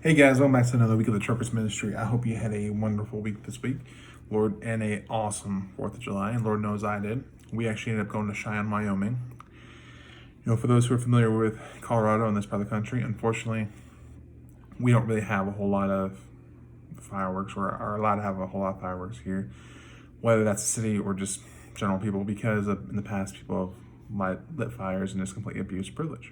Hey guys, welcome back to another week of the Truckers Ministry. I hope you had a wonderful week this week, Lord, and a awesome 4th of July. And Lord knows I did. We actually ended up going to Cheyenne, Wyoming. For those who are familiar with Colorado and this part of the country, unfortunately, we don't really have a whole lot of fireworks, or are allowed to have a whole lot of fireworks here, whether that's the city or just general people, because in the past people have lit fires and just completely abused privilege.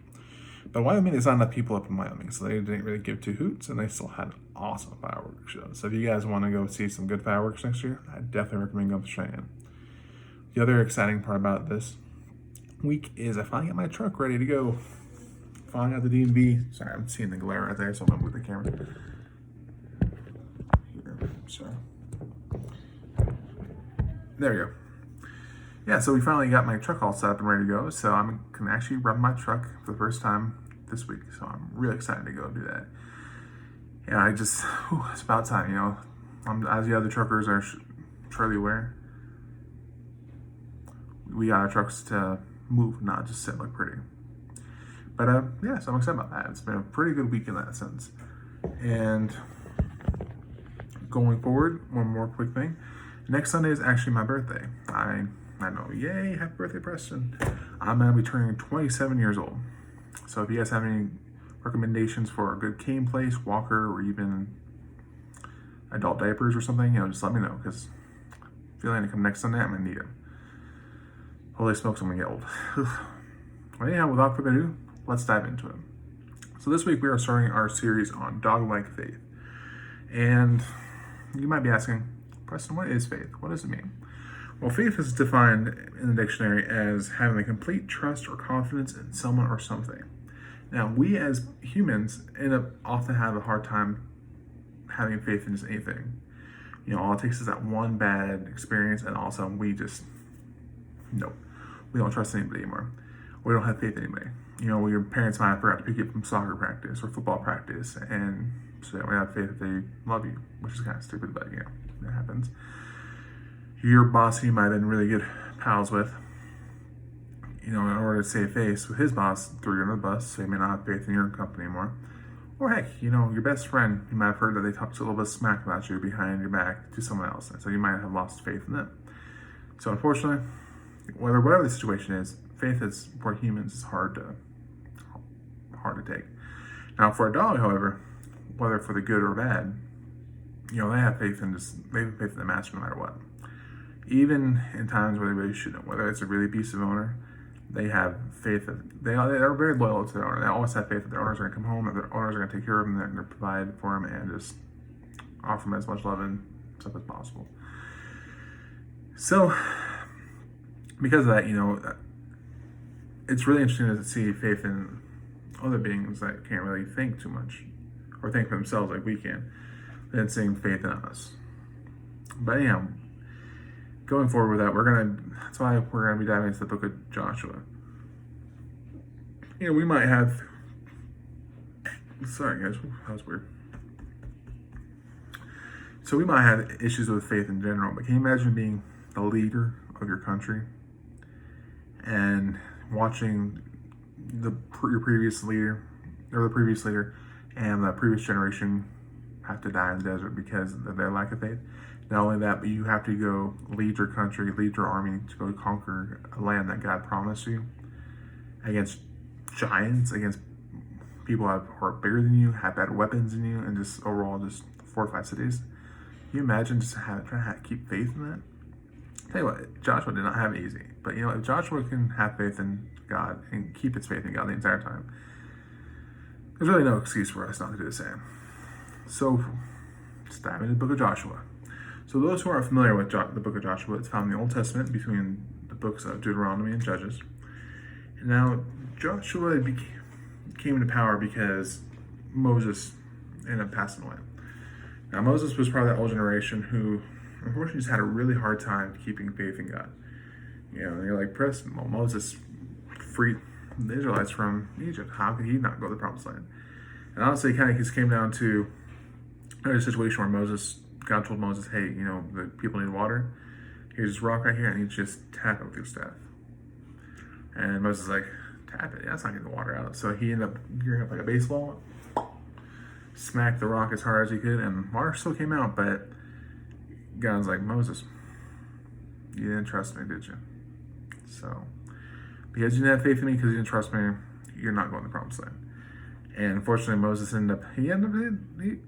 But Wyoming, there's not enough people up in Wyoming, so they didn't really give two hoots, and they still had an awesome fireworks show. So if you guys want to go see some good fireworks next year, I definitely recommend going to Cheyenne. The other exciting part about this week is I finally got my truck ready to go. Finally got the D&B. Sorry, I'm seeing the glare right there, so I'm going to move the camera. Here, sorry. There we go. Yeah, so we finally got my truck all set up and ready to go. So I can actually run my truck for the first time this week. So I'm really excited to go do that. Yeah, it's about time, as the other truckers are surely aware, we got our trucks to move, not just sit look pretty. But yeah, so I'm excited about that. It's been a pretty good week in that sense. And going forward, one more quick thing. Next Sunday is actually my birthday. I know, yay, happy birthday, Preston. I'm gonna be turning 27 years old. So if you guys have any recommendations for a good cane place, walker, or even adult diapers or something, just let me know, because feeling to come next Sunday, I'm gonna need them. Holy smokes, I'm gonna get old. Well, anyhow, without further ado, let's dive into it. So this week we are starting our series on Doglike faith. And you might be asking, Preston, what is faith? What does it mean? Well, faith is defined in the dictionary as having a complete trust or confidence in someone or something. Now, we as humans often have a hard time having faith in just anything. All it takes is that one bad experience, and all of a sudden we don't trust anybody anymore. We don't have faith in anybody. Your parents might have forgot to pick you up from soccer practice or football practice, and so we have faith that they love you, which is kind of stupid, but it happens. Your boss you might have been really good pals with, in order to save face with his boss, threw you under the bus, so you may not have faith in your company anymore. Or heck, your best friend, you might have heard that they talked a little bit of smack about you behind your back to someone else, and so you might have lost faith in them. So unfortunately, whatever the situation is, faith is for humans is hard to take. Now for a dog, however, whether for the good or bad, they have faith in the master no matter what. Even in times where they really shouldn't, whether it's a really abusive owner, they have faith that they're very loyal to their owner. They always have faith that their owners are going to come home, that their owners are going to take care of them, they're going to provide for them, and just offer them as much love and stuff as possible. So, because of that, it's really interesting to see faith in other beings that can't really think too much or think for themselves like we can, than seeing faith in us. But anyhow, going forward with that, that's why we're gonna be diving into the book of Joshua. We might have, sorry guys, that was weird. So we might have issues with faith in general, but can you imagine being the leader of your country and watching your previous leader, or the previous leader, and the previous generation have to die in the desert because of their lack of faith? Not only that, but you have to go lead your country, lead your army to go conquer a land that God promised you against giants, against people who are bigger than you, have better weapons than you, and just overall just fortified cities. Can you imagine just trying to keep faith in that? Tell you what, Joshua did not have it easy. But if Joshua can have faith in God and keep his faith in God the entire time, there's really no excuse for us not to do the same. So let's dive into the book of Joshua. So those who aren't familiar with the book of Joshua, it's found in the Old Testament between the books of Deuteronomy and Judges. And now Joshua came into power because Moses ended up passing away. Now Moses was part of that old generation who unfortunately just had a really hard time keeping faith in God. And you're like, Preston, well, Moses freed the Israelites from Egypt. How could he not go to the promised land? And honestly, it kind of just came down to a situation where God told Moses, hey, the people need water. Here's this rock right here, and you just tap it with your staff. And Moses is like, tap it? That's not getting the water out. So he ended up gearing up like a baseball, smacked the rock as hard as he could, and water still came out, but God's like, Moses, you didn't trust me, did you? So, because you didn't have faith in me, because you didn't trust me, you're not going to the promised land. And unfortunately, Moses ended up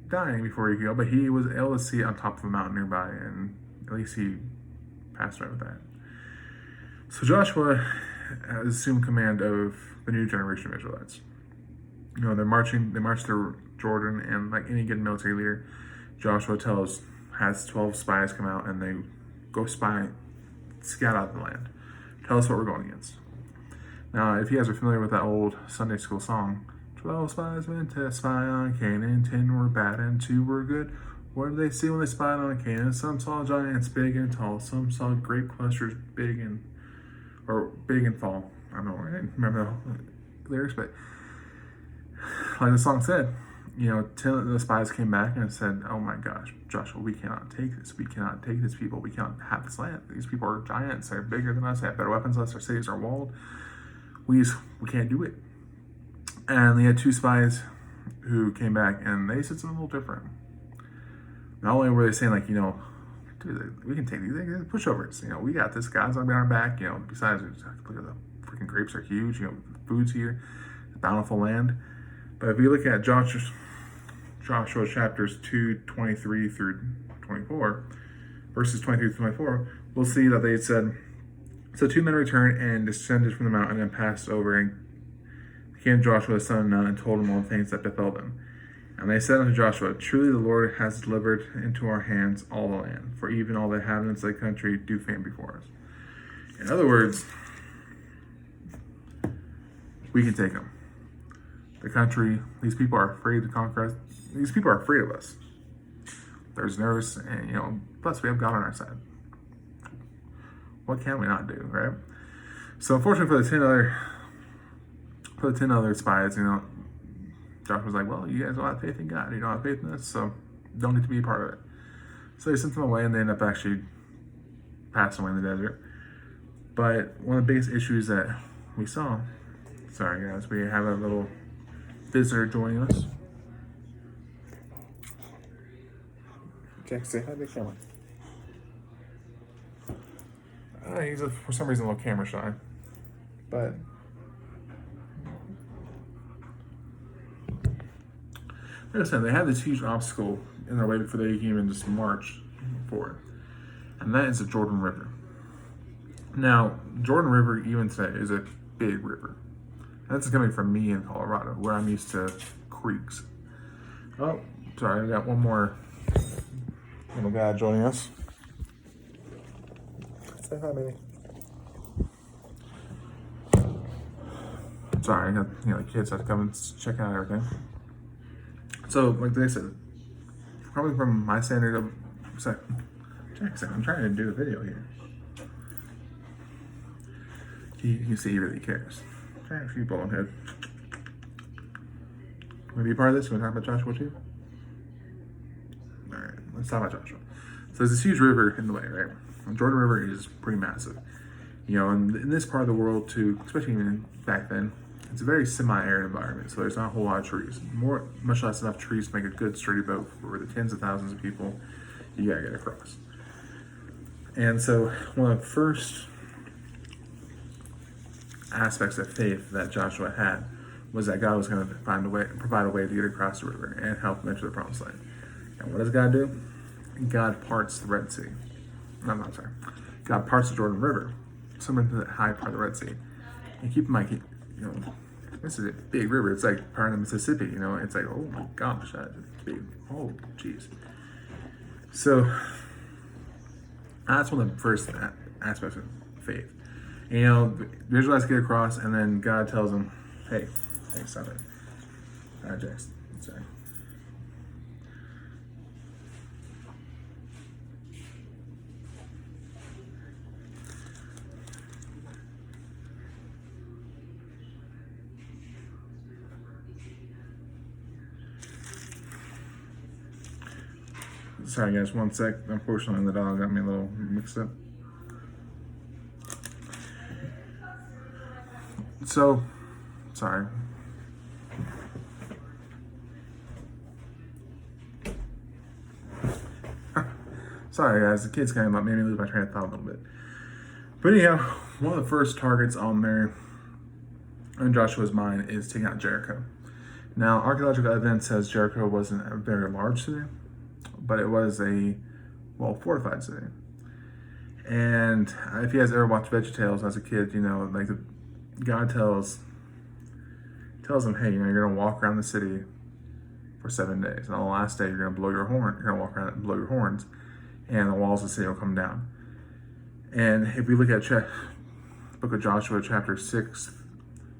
dying before he could go, but he was able to see it on top of a mountain nearby, and at least he passed away with that. So Joshua assumed command of the new generation of Israelites. They march through Jordan, and like any good military leader, Joshua has 12 spies come out, and they go scout out the land. Tell us what we're going against. Now, if you guys are familiar with that old Sunday school song, 12 spies went to spy on Canaan, 10 were bad and 2 were good. What did they see when they spied on Canaan? Some saw giants big and tall, some saw grape clusters big and fall. I don't know, I didn't remember the lyrics, but like the song said, 10 of the spies came back and said, oh my gosh, Joshua, we cannot take this. We cannot take these people. We cannot have this land. These people are giants. They're bigger than us. They have better weapons than us. Our cities are walled. We can't do it. And they had 2 spies who came back, and they said something a little different. Not only were they saying, like, dude, we can take these pushovers. We got this. God's on our back. Besides, look at the freaking grapes are huge. The food's here. The bountiful land. But if you look at Joshua chapters 2:23 through 24, verses 23 through 24, we'll see that they said, so 2 men returned and descended from the mountain and passed over and came to Joshua the son of Nun and told him all the things that befell them. And they said unto Joshua, truly the Lord has delivered into our hands all the land, for even all the inhabitants of the country do faint before us. In other words, we can take them. The country, these people are afraid to conquer us. These people are afraid of us. There's nervous, and plus we have God on our side. What can we not do, right? So unfortunately for the 10 other spies, Joshua's like, well, you guys don't have faith in God. You don't have faith in us, so don't need to be a part of it. So they sent them away, and they end up actually passing away in the desert. But one of the biggest issues that we saw, sorry guys, we have a little visitor joining us. Jack, say hi to the camera. He's for some reason a little camera shy, but like I said, they have this huge obstacle in their way before they can even just march forward, and that is the Jordan River. Now, Jordan River, even today, is a big river. That's coming from me in Colorado, where I'm used to creeks. Oh, sorry, I got one more little guy joining us. Say hi, baby. Sorry, I got the kids have to come and check out everything. So, like they said, probably from my standard of Jackson, I'm trying to do a video here. You see, he really cares. Jackson, you bonehead. Want to be a part of this? You want to talk about Joshua too? All right, let's talk about Joshua. So there's this huge river in the way, right? The Jordan River is pretty massive. And in this part of the world too, especially even back then, it's a very semi-arid environment, so there's not a whole lot of trees. Much less enough trees to make a good sturdy boat for the tens of thousands of people you gotta get across. And so one of the first aspects of faith that Joshua had was that God was going to provide a way to get across the river and help them enter the promised land. And what does God do? God parts the Red Sea. I'm sorry. God parts the Jordan River, similar to the high part of the Red Sea. And keep in mind, this is a big river. It's like part of the Mississippi. It's like, oh my gosh, that's big. Oh, jeez. So that's one of the first aspects of faith. The Israelites get across, and then God tells them, hey, stop it. Jackson, sorry. Sorry guys, one sec. Unfortunately, the dog got me a little mixed up. So, sorry. Sorry guys, the kids kind of made me lose my train of thought a little bit. But anyhow, one of the first targets on there in Joshua's mind is taking out Jericho. Now, archaeological evidence says Jericho wasn't a very large city, but it was a well-fortified city. And if you guys ever watched VeggieTales as a kid, like God tells them, hey, you're gonna walk around the city for 7 days, and on the last day you're gonna blow your horn. You're gonna walk around and blow your horns, and the walls of the city will come down. And if we look at Book of Joshua, chapter 6,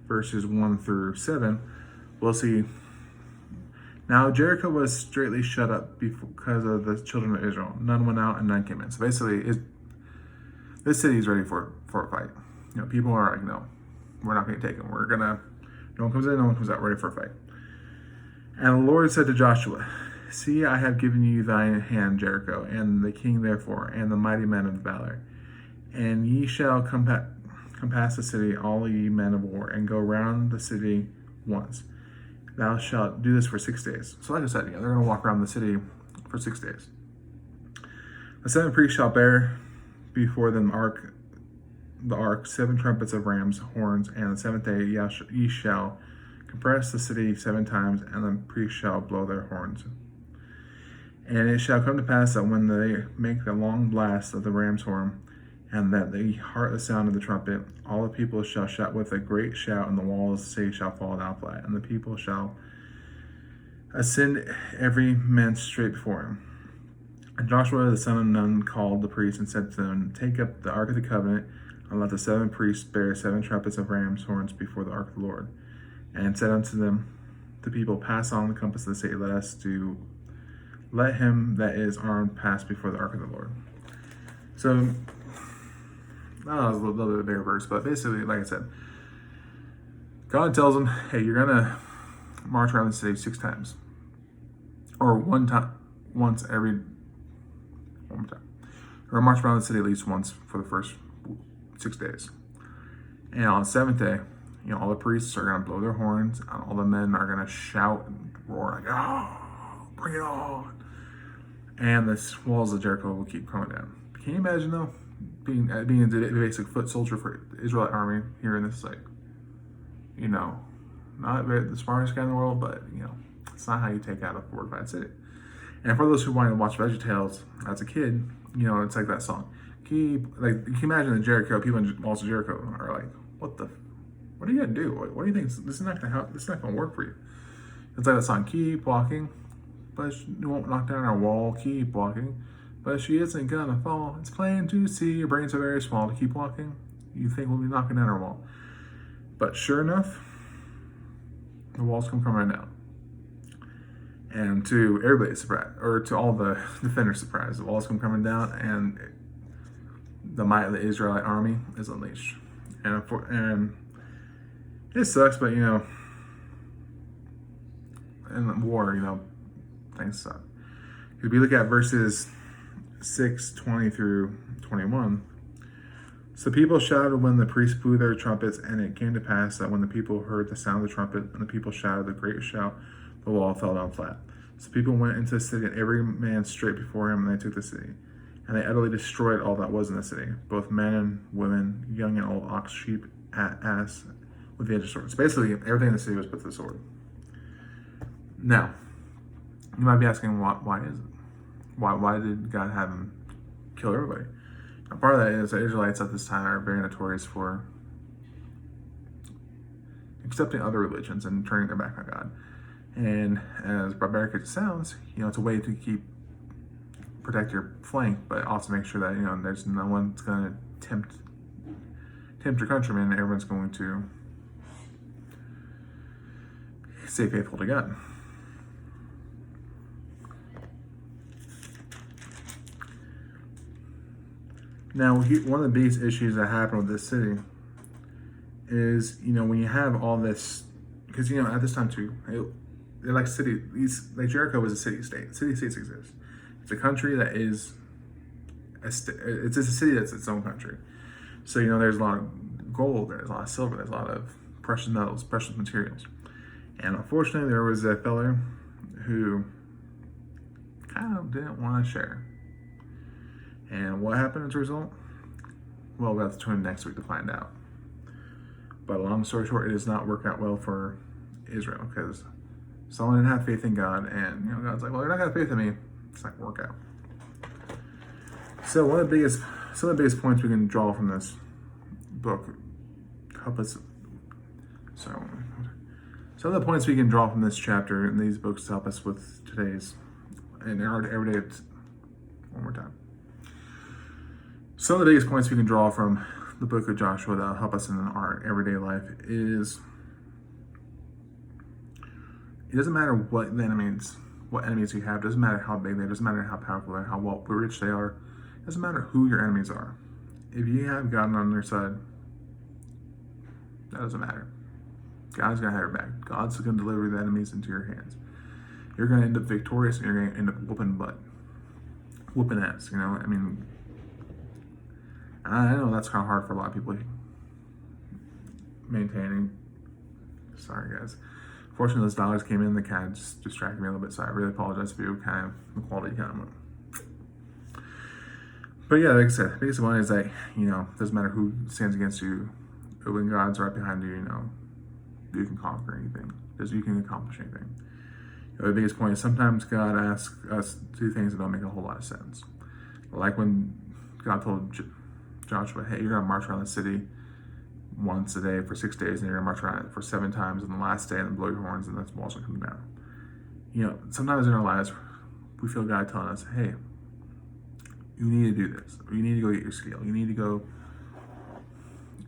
verses 1 through 7, we'll see. Now Jericho was straightly shut up because of the children of Israel. None went out and none came in. So basically, this city is ready for a fight. People are like, no, we're not going to take them. No one comes in, no one comes out, ready for a fight. And the Lord said to Joshua, see, I have given you thine hand, Jericho, and the king therefore, and the mighty men of valor. And ye shall compass the city, all ye men of war, and go round the city once. Thou shalt do this for 6 days. So like I said, they're going to walk around the city for 6 days. The 7 priests shall bear before them the ark 7 trumpets of ram's horns, and the 7th day ye shall compress the city 7 times, and the priests shall blow their horns. And it shall come to pass that when they make the long blast of the ram's horn, and that they hear the sound of the trumpet, all the people shall shout with a great shout, and the walls of the city shall fall down flat, and the people shall ascend every man straight before him. And Joshua the son of Nun called the priests and said to them, take up the ark of the covenant, and let the 7 priests bear 7 trumpets of ram's horns before the ark of the Lord. And said unto them, the people, pass on the compass of the city, let him that is armed pass before the ark of the Lord. So, I don't know, it's a little bit of a bigger verse, but basically, like I said, God tells them, hey, you're going to march around the city 6 times. Or one more time. Or march around the city at least once for the first 6 days. And on the 7th day, all the priests are going to blow their horns, and all the men are going to shout and roar like, oh, bring it on. And the walls of Jericho will keep coming down. Can you imagine, though, being a basic foot soldier for the Israelite army here in this, not the smartest guy in the world, but, it's not how you take out a fortified city. And for those who wanted to watch VeggieTales as a kid, it's like that song. You can imagine the Jericho, people in walls of Jericho are like, what are you going to do? What do you think? This is not going to work for you. It's like that song, keep walking, but you won't knock down our wall, keep walking. But she isn't gonna fall. It's plain to see your brains are very small. To keep walking, you think we'll be knocking down our wall. But sure enough, the walls come right down. And to everybody's surprise, or to all the defenders' surprise, the walls come coming down, and the might of the Israelite army is unleashed. And it sucks, but in the war, things suck. If we look at verses 6:20 through 21. So people shouted when the priests blew their trumpets, and it came to pass that when the people heard the sound of the trumpet, and the people shouted a great shout, the wall fell down flat. So people went into the city, and every man straight before him, and they took the city. And they utterly destroyed all that was in the city, both men and women, young and old, ox, sheep, ass, with the edge of sword. So basically, everything in the city was put to the sword. Now, you might be asking, why is it? Why did God have him kill everybody? Now, part of that is the Israelites at this time are very notorious for accepting other religions and turning their back on God. And as barbaric as it sounds, it's a way to protect your flank, but also make sure that there's no one's going to tempt your countrymen. Everyone's going to stay faithful to God. Now, one of the biggest issues that happened with this city is, when you have all this, because, at this time too, they're like Jericho was a city-state. City-states exist. It's a country that is, it's a city that's its own country. So, there's a lot of gold, there's a lot of silver, there's a lot of precious metals, precious materials. And unfortunately, there was a fellow who kind of didn't want to share. And what happened as a result? Well, we'll have to tune in next week to find out. But long story short, it does not work out well for Israel because someone didn't have faith in God, and God's like, well, you're not gonna have faith in me. It's not gonna work out. So some of the biggest points we can draw from this book help us. So some of the points we can draw from this chapter in these books to help us with today's and our everyday. One more time. Some of the biggest points we can draw from the book of Joshua that will help us in our everyday life is it doesn't matter what enemies you have, it doesn't matter how big they are, it doesn't matter how powerful they are, how well rich they are, it doesn't matter who your enemies are. If you have God on your side, that doesn't matter. God's gonna have your back. God's gonna deliver the enemies into your hands. You're gonna end up victorious and you're gonna end up whooping ass, I mean, I know that's kind of hard for a lot of people maintaining. Sorry, guys. Fortunately, those dollars came in, they kind of just distracted me a little bit, so I really apologize if you kind of the quality kind of went. But yeah, like I said, the biggest one is that, doesn't matter who stands against you, when God's right behind you, you can conquer anything, because you can accomplish anything. The biggest point is sometimes God asks us to do things that don't make a whole lot of sense. Like when God told Joshua, hey, you're going to march around the city once a day for 6 days, and you're going to march around it for 7 times on the last day, and then blow your horns, and the walls will come down. Sometimes in our lives, we feel God telling us, hey, you need to do this. Or you need to go get your skill. You need to go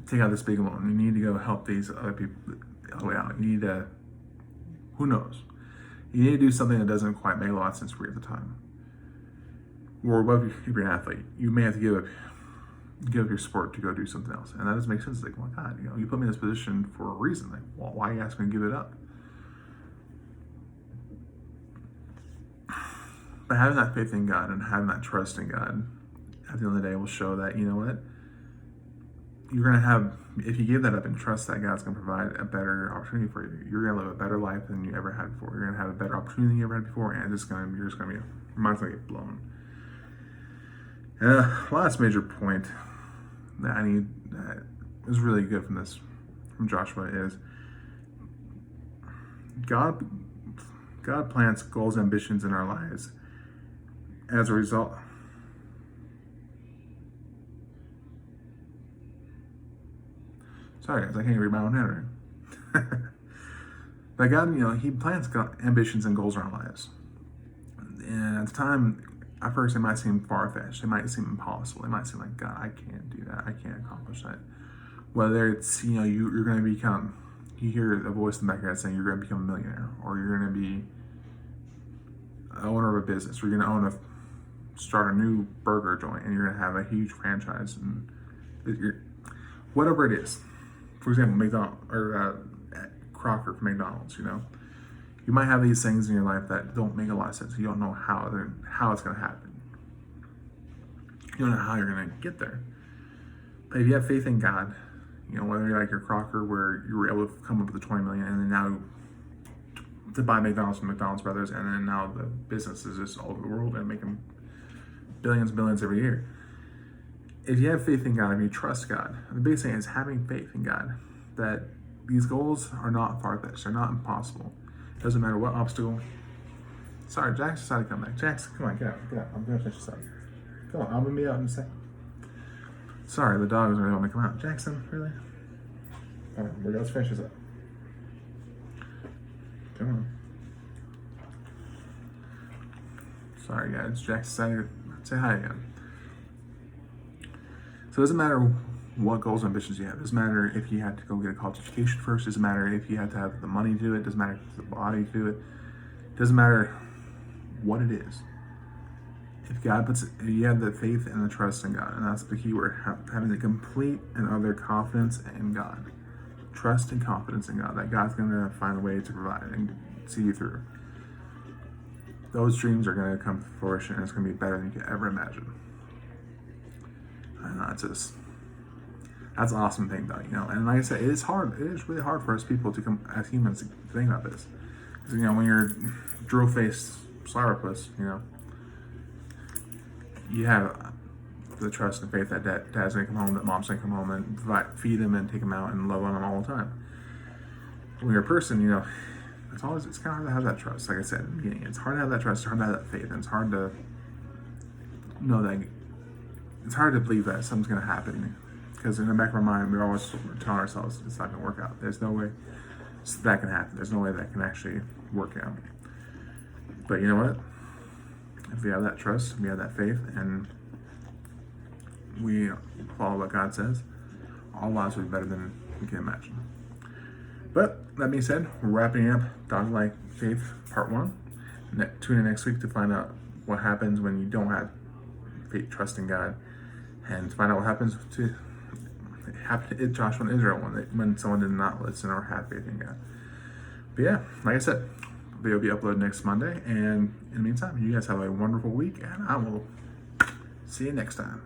take out this big loan. You need to go help these other people out. You need to, who knows? You need to do something that doesn't quite make a lot of sense for you at the time. Or if you're an athlete, you may have to give up your sport to go do something else. And that doesn't make sense. It's like, oh my God, you put me in this position for a reason. Like, well, why are you asking me to give it up? But having that faith in God and having that trust in God at the end of the day will show that, you're going to have, if you give that up and trust that God's going to provide a better opportunity for you, you're going to live a better life than you ever had before. You're going to have a better opportunity than you ever had before, and you're just going to be, your mind's going to get blown. And last major point that is really good from Joshua is God plants goals and ambitions in our lives. As a result, sorry guys, I can't read my own handwriting. But God, He plants ambitions and goals in our lives. And at the time, at first, it might seem far-fetched. It might seem impossible. It might seem like, God, I can't do that. I can't accomplish that. Whether it's, you're going to become, you hear a voice in the back of your head saying you're going to become a millionaire, or you're going to be an owner of a business, or you're going to start a new burger joint, and you're going to have a huge franchise, and whatever it is. For example, McDonald's, or Crocker from McDonald's, You might have these things in your life that don't make a lot of sense. You don't know how it's going to happen. You don't know how you're going to get there. But if you have faith in God, whether you're like your Crocker, where you were able to come up with the $20 million, and then now to buy McDonald's from McDonald's Brothers, and then now the business is just all over the world and making billions and billions every year. If you have faith in God, if you trust God, the biggest thing is having faith in God, that these goals are not far-fetched, they're not impossible. It doesn't matter what obstacle. Sorry, Jax decided to come back. Jax, come on, get out. I'm gonna finish this up. Come on, I'm gonna be out in a second. Sorry, the dog is really want me to come out. Jackson, really? Alright, let's finish this up. Come on. Sorry guys, Jax decided to say hi again. So it doesn't matter what goals and ambitions you have. It doesn't matter if you had to go get a college education first. It doesn't matter if you had to have the money to do it. It doesn't matter if you have the body to do it. It doesn't matter what it is. If you have the faith and the trust in God, and that's the key word, having the complete and utter confidence in God. Trust and confidence in God, that God's going to find a way to provide and see you through. Those dreams are going to come to fruition, and it's going to be better than you could ever imagine. And that's an awesome thing, though, And like I said, it is hard. It is really hard for us people to come as humans to think about this. Because, when you're drill-faced sourpuss, you have the trust and faith that dad's gonna come home, that mom's gonna come home and feed him and take him out and love on him all the time. When you're a person, it's kind of hard to have that trust. Like I said in the beginning, it's hard to have that trust, it's hard to have that faith, and it's hard to know that. It's hard to believe that something's gonna happen, because in the back of our mind, we're always telling ourselves it's not gonna work out. There's no way that can happen. There's no way that can actually work out. But you know what? If we have that trust, we have that faith, and we follow what God says, all lives will be better than we can imagine. But that being said, we're wrapping up Doglike Faith Part 1. Tune in next week to find out what happens when you don't have faith, trust in God, and to find out what happens to Joshua and Israel when someone did not listen or have faith in God. But yeah, like I said, the video will be uploaded next Monday, and in the meantime, you guys have a wonderful week, and I will see you next time.